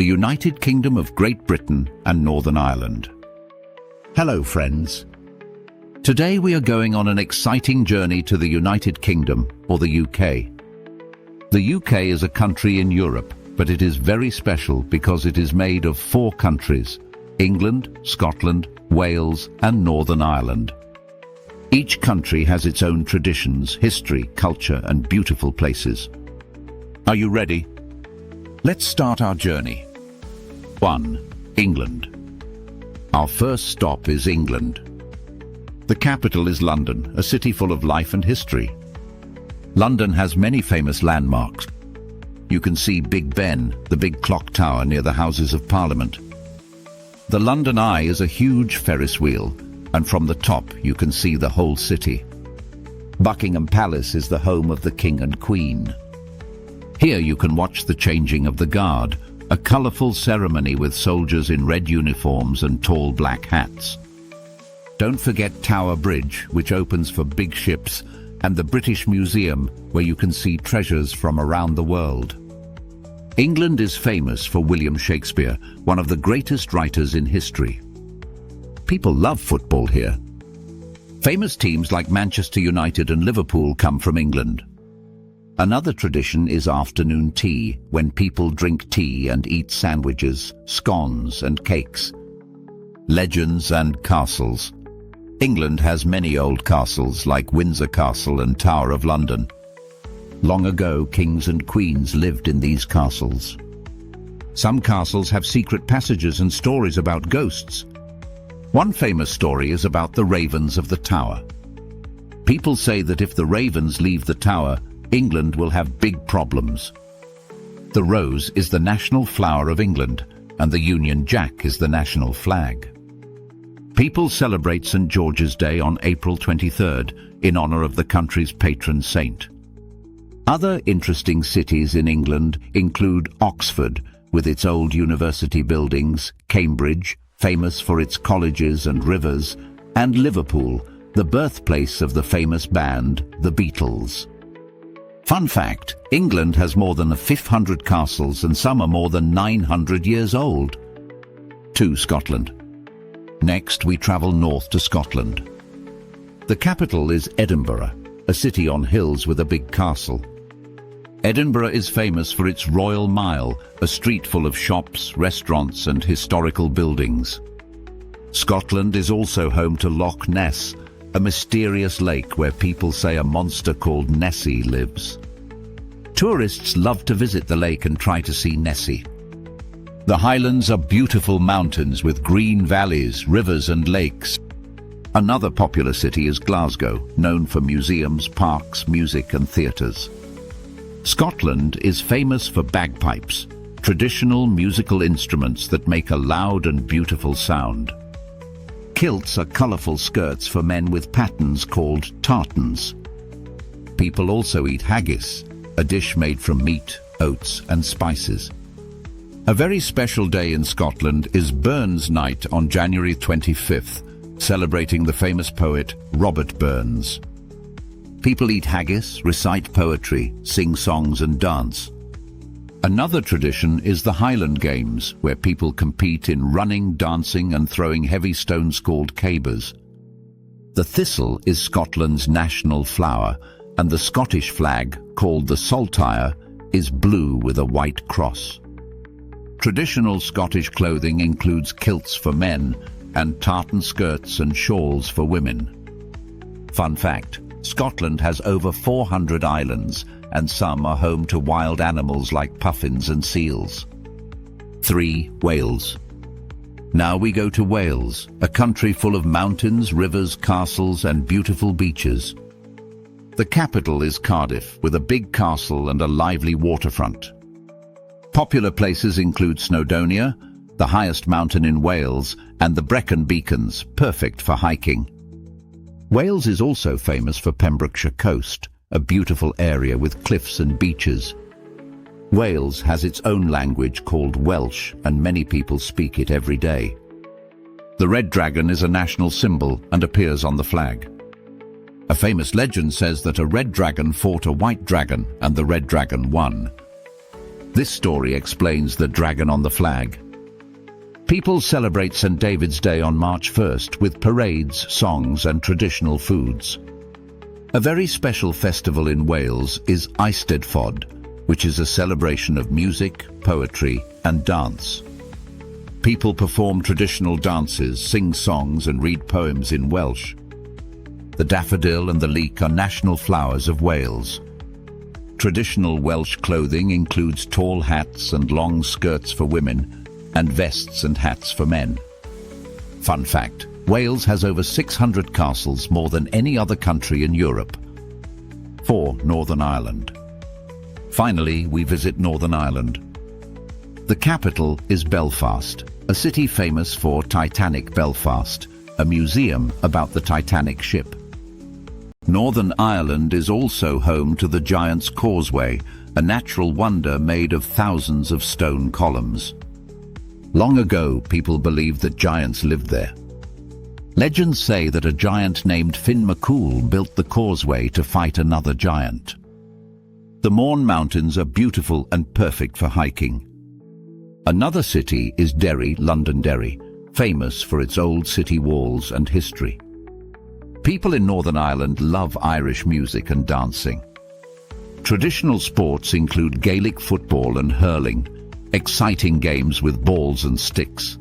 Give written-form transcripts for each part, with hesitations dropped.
the United Kingdom of Great Britain and Northern Ireland. Hello friends. Today we are going on an exciting journey to the United Kingdom, or the UK. The UK is a country in Europe, but it is very special because it is made of 4 countries: England, Scotland, Wales and Northern Ireland. Each country has its own traditions, history, culture and beautiful places. Are you ready? Let's start our journey. 1. England. Our first stop is England. The capital is London, a city full of life and history. London has many famous landmarks. You can see Big Ben, the big clock tower near the Houses of Parliament. The London Eye is a huge Ferris wheel, and from the top you can see the whole city. Buckingham Palace is the home of the King and Queen. Here you can watch the changing of the guard, a colourful ceremony with soldiers in red uniforms and tall black hats. Don't forget Tower Bridge, which opens for big ships, and the British Museum, where you can see treasures from around the world. England is famous for William Shakespeare, one of the greatest writers in history. People love football here. Famous teams like Manchester United and Liverpool come from England. Another tradition is afternoon tea, when people drink tea and eat sandwiches, scones and cakes. Legends and castles. England has many old castles like Windsor Castle and Tower of London. Long ago, kings and queens lived in these castles. Some castles have secret passages and stories about ghosts. One famous story is about the ravens of the tower. People say that if the ravens leave the tower, England will have big problems. The rose is the national flower of England, and the Union Jack is the national flag. People celebrate St. George's Day on April 23rd in honor of the country's patron saint. Other interesting cities in England include Oxford, with its old university buildings, Cambridge, famous for its colleges and rivers, and Liverpool, the birthplace of the famous band, the Beatles. Fun fact, England has more than 500 castles and some are more than 900 years old. 2. Scotland. Next, we travel north to Scotland. The capital is Edinburgh, a city on hills with a big castle. Edinburgh is famous for its Royal Mile, a street full of shops, restaurants and historical buildings. Scotland is also home to Loch Ness, a mysterious lake where people say a monster called Nessie lives. Tourists love to visit the lake and try to see Nessie. The Highlands are beautiful mountains with green valleys, rivers and lakes. Another popular city is Glasgow, known for museums, parks, music and theatres. Scotland is famous for bagpipes, traditional musical instruments that make a loud and beautiful sound. Kilts are colourful skirts for men with patterns called tartans. People also eat haggis, a dish made from meat, oats and spices. A very special day in Scotland is Burns Night on January 25th, celebrating the famous poet Robert Burns. People eat haggis, recite poetry, sing songs and dance. Another tradition is the Highland Games, where people compete in running, dancing and throwing heavy stones called cabers. The thistle is Scotland's national flower, and the Scottish flag, called the saltire, is blue with a white cross. Traditional Scottish clothing includes kilts for men and tartan skirts and shawls for women. Fun fact, Scotland has over 400 islands, and some are home to wild animals like puffins and seals. 3. Wales. Now we go to Wales, a country full of mountains, rivers, castles and beautiful beaches. The capital is Cardiff, with a big castle and a lively waterfront. Popular places include Snowdonia, the highest mountain in Wales, and the Brecon Beacons, perfect for hiking. Wales is also famous for Pembrokeshire Coast, a beautiful area with cliffs and beaches. Wales has its own language called Welsh, and many people speak it every day. The red dragon is a national symbol and appears on the flag. A famous legend says that a red dragon fought a white dragon and the red dragon won. This story explains the dragon on the flag. People celebrate St. David's Day on March 1st with parades, songs and traditional foods. A very special festival in Wales is Eisteddfod, which is a celebration of music, poetry and dance. People perform traditional dances, sing songs and read poems in Welsh. The daffodil and the leek are national flowers of Wales. Traditional Welsh clothing includes tall hats and long skirts for women, and vests and hats for men. Fun fact, Wales has over 600 castles, more than any other country in Europe. 4. Northern Ireland. Finally, we visit Northern Ireland. The capital is Belfast, a city famous for Titanic Belfast, a museum about the Titanic ship. Northern Ireland is also home to the Giant's Causeway, a natural wonder made of thousands of stone columns. Long ago, people believed that giants lived there. Legends say that a giant named Finn McCool built the causeway to fight another giant. The Mourne Mountains are beautiful and perfect for hiking. Another city is Derry, Londonderry, famous for its old city walls and history. People in Northern Ireland love Irish music and dancing. Traditional sports include Gaelic football and hurling, exciting games with balls and sticks.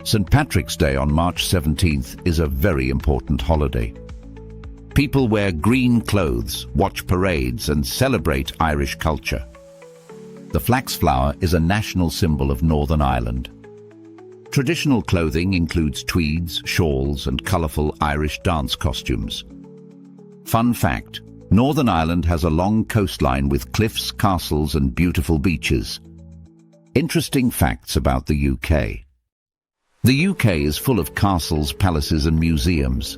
St. Patrick's Day on March 17th is a very important holiday. People wear green clothes, watch parades and celebrate Irish culture. The flax flower is a national symbol of Northern Ireland. Traditional clothing includes tweeds, shawls and colourful Irish dance costumes. Fun fact, Northern Ireland has a long coastline with cliffs, castles and beautiful beaches. Interesting facts about the UK. The UK is full of castles, palaces and museums.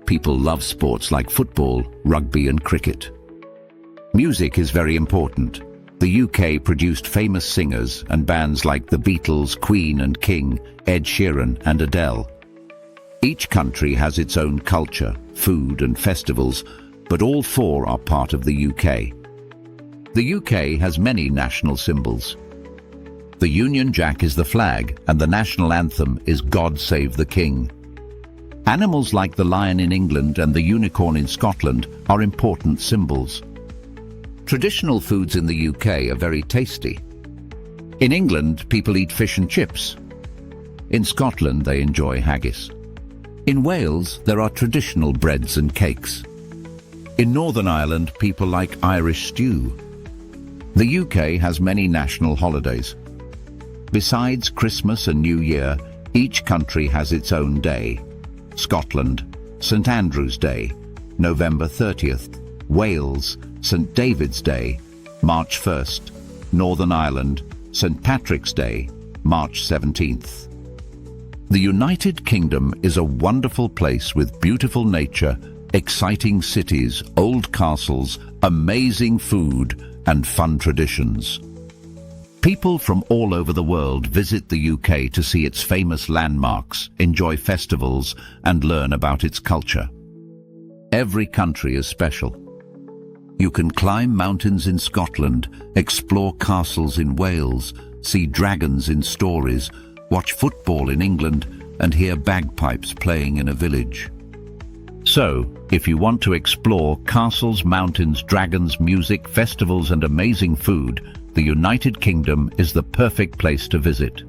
People love sports like football, rugby and cricket. Music is very important. The UK produced famous singers and bands like the Beatles, Queen and King, Ed Sheeran and Adele. Each country has its own culture, food and festivals, but all four are part of the UK. The UK has many national symbols. The Union Jack is the flag and the national anthem is God Save the King. Animals like the lion in England and the unicorn in Scotland are important symbols. Traditional foods in the UK are very tasty. In England, people eat fish and chips. In Scotland, they enjoy haggis. In Wales, there are traditional breads and cakes. In Northern Ireland, people like Irish stew. The UK has many national holidays. Besides Christmas and New Year, each country has its own day. Scotland, St. Andrew's Day, November 30th. Wales, St. David's Day, March 1st. Northern Ireland, St. Patrick's Day, March 17th. The United Kingdom is a wonderful place with beautiful nature, exciting cities, old castles, amazing food and fun traditions. People from all over the world visit the UK to see its famous landmarks, enjoy festivals and learn about its culture. Every country is special. You can climb mountains in Scotland, explore castles in Wales, see dragons in stories, watch football in England, and hear bagpipes playing in a village. So, if you want to explore castles, mountains, dragons, music, festivals, and amazing food, the United Kingdom is the perfect place to visit.